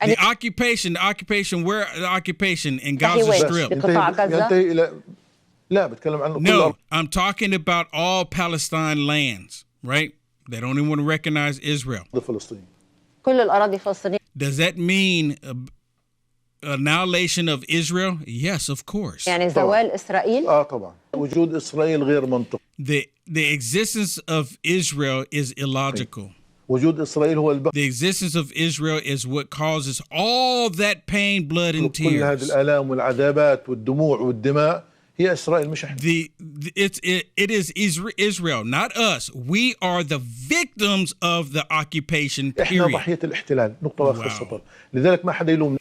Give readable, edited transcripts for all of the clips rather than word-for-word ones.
The occupation in Gaza وين؟ Strip. بقطاع غزة؟ ينتهي إلى لا بتكلم عن كل No, I'm talking about all Palestine lands, right? They don't even want to recognize Israel. أرض فلسطين. كل الأراضي الفلسطينية. Does that mean annihilation of Israel? Yes, of course. يعني زوال إسرائيل. طبعا وجود إسرائيل غير منطقي. The existence of Israel is illogical. وجود إسرائيل هو البقاء. The existence of Israel is what causes all that pain, blood, and كل هذه tears. الآلام والعذابات والدموع والدماء هي إسرائيل مش إحنا. It is Israel, not us. We are the victims of the occupation. إحنا Period. ضحية الاحتلال. نقطة وآخر السطر. لذلك ما حدا يلوم.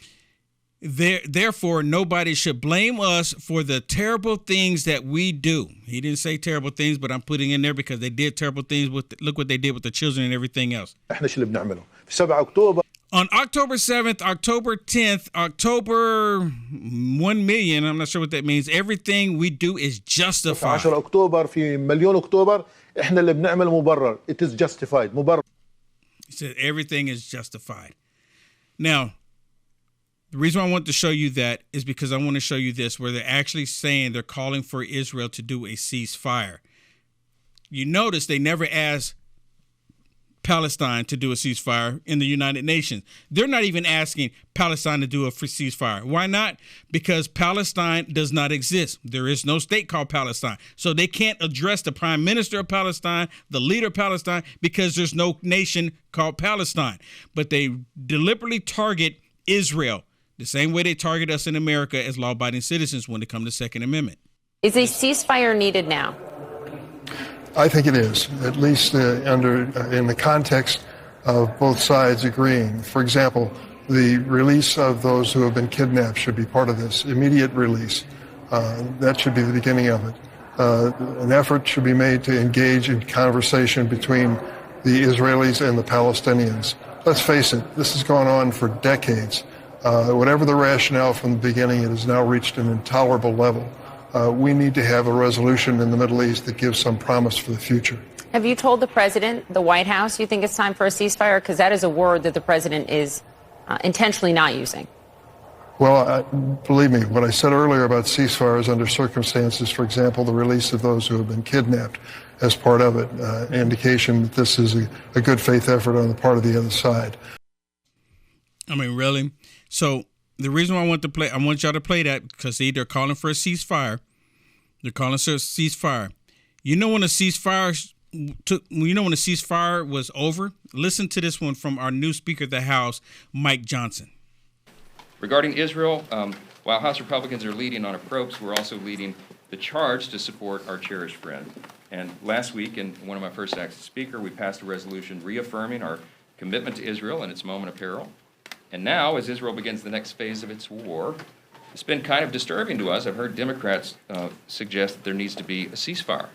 Therefore, nobody should blame us for the terrible things that we do. He didn't say terrible things, but I'm putting in there because they did terrible things. Look what they did with the children and everything else. إحنا شو اللي بنعمله؟ في 7 أكتوبر. On October 7th, October 10th, October 1 million, I'm not sure what that means. Everything we do is justified. 10 أكتوبر في مليون أكتوبر إحنا اللي بنعمل مبرر. It is justified. مبرر. He said everything is justified. Now, the reason I want to show you that is because I want to show you this, where they're actually saying they're calling for Israel to do a ceasefire. You notice they never asked Palestine to do a ceasefire in the United Nations. They're not even asking Palestine to do a ceasefire. Why not? Because Palestine does not exist. There is no state called Palestine. So they can't address the prime minister of Palestine, the leader of Palestine, because there's no nation called Palestine. But they deliberately target Israel the same way they target us in America as law-abiding citizens when it comes to Second Amendment. Is a ceasefire needed now? I think it is, at least in the context of both sides agreeing. For example, the release of those who have been kidnapped should be part of this, immediate release. That should be the beginning of it. An effort should be made to engage in conversation between the Israelis and the Palestinians. Let's face it, this has gone on for decades. Whatever the rationale from the beginning, it has now reached an intolerable level. We need to have a resolution in the Middle East that gives some promise for the future. Have you told the president, the White House, you think it's time for a ceasefire? Because that is a word that the president is intentionally not using. Well, believe me, what I said earlier about ceasefires under circumstances, for example, the release of those who have been kidnapped as part of it, indication that this is a good faith effort on the part of the other side. I mean, really? So the reason why I want y'all to play that, because see, they're calling for a ceasefire. They're calling for a ceasefire. You know when a ceasefire was over? Listen to this one from our new Speaker of the House, Mike Johnson. Regarding Israel, while House Republicans are leading on approach, we're also leading the charge to support our cherished friend. And last week, in one of my first acts as Speaker, we passed a resolution reaffirming our commitment to Israel in its moment of peril. And now, as Israel begins the next phase of its war, it's been kind of disturbing to us. I've heard Democrats suggest that there needs to be a ceasefire.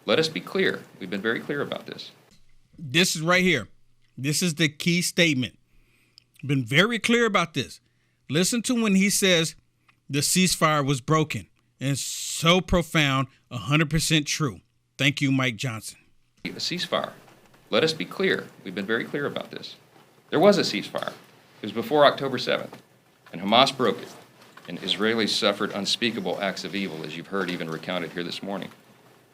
Let us be clear. We've been very clear about this. This is right here. This is the key statement. Been very clear about this. Listen to when he says the ceasefire was broken. And it's so profound, 100% true. Thank you, Mike Johnson. A ceasefire. Let us be clear. We've been very clear about this. There was a ceasefire. It was before October 7th, and Hamas broke it, and Israelis suffered unspeakable acts of evil, as you've heard even recounted here this morning.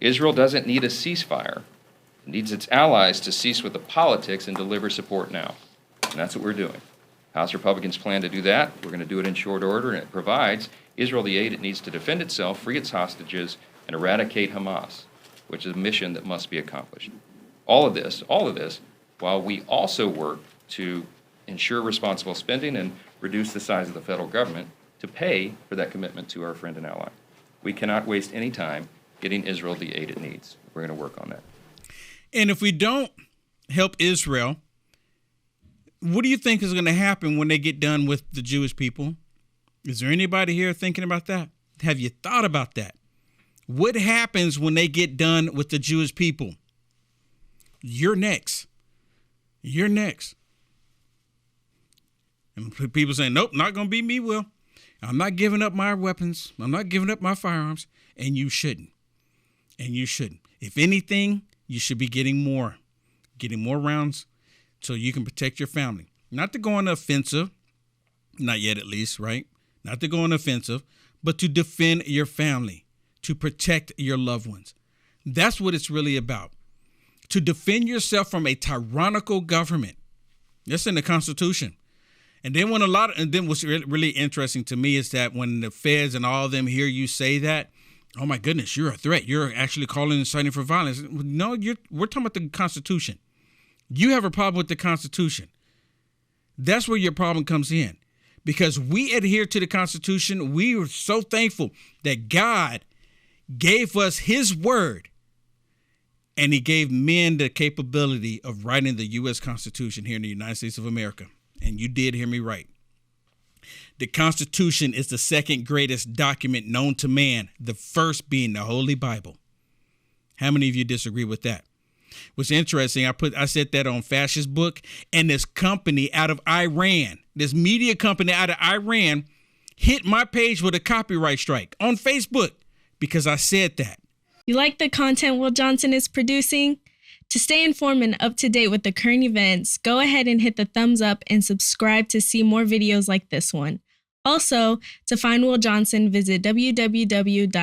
Israel doesn't need a ceasefire. It needs its allies to cease with the politics and deliver support now. And that's what we're doing. House Republicans plan to do that. We're going to do it in short order, and it provides Israel the aid it needs to defend itself, free its hostages, and eradicate Hamas, which is a mission that must be accomplished. All of this, while we also work to ensure responsible spending and reduce the size of the federal government to pay for that commitment to our friend and ally. We cannot waste any time getting Israel the aid it needs. We're going to work on that. And if we don't help Israel, what do you think is going to happen when they get done with the Jewish people? Is there anybody here thinking about that? Have you thought about that? What happens when they get done with the Jewish people? You're next. You're next. And people saying, nope, not going to be me, Will. I'm not giving up my weapons. I'm not giving up my firearms. And you shouldn't. And you shouldn't. If anything, you should be getting more rounds so you can protect your family. Not to go on the offensive, Not yet, at least, right? Not to go on offensive, but to defend your family, to protect your loved ones. That's what it's really about. To defend yourself from a tyrannical government. That's in the Constitution. And then what's really interesting to me is that when the feds and all of them hear you say that, oh my goodness, you're a threat. You're actually calling and inciting for violence. No, we're talking about the Constitution. You have a problem with the Constitution. That's where your problem comes in. Because we adhere to the Constitution. We are so thankful that God gave us his word. And he gave men the capability of writing the U.S. Constitution here in the United States of America. And you did hear me right. The Constitution is the second greatest document known to man, the first being the Holy Bible. How many of you disagree with that? What's interesting, I said that on Fascist Book, and this company out of Iran, this media company out of Iran, hit my page with a copyright strike on Facebook because I said that. You like the content Will Johnson is producing? To stay informed and up to date with the current events, go ahead and hit the thumbs up and subscribe to see more videos like this one. Also, to find Will Johnson, visit www.uaf.media.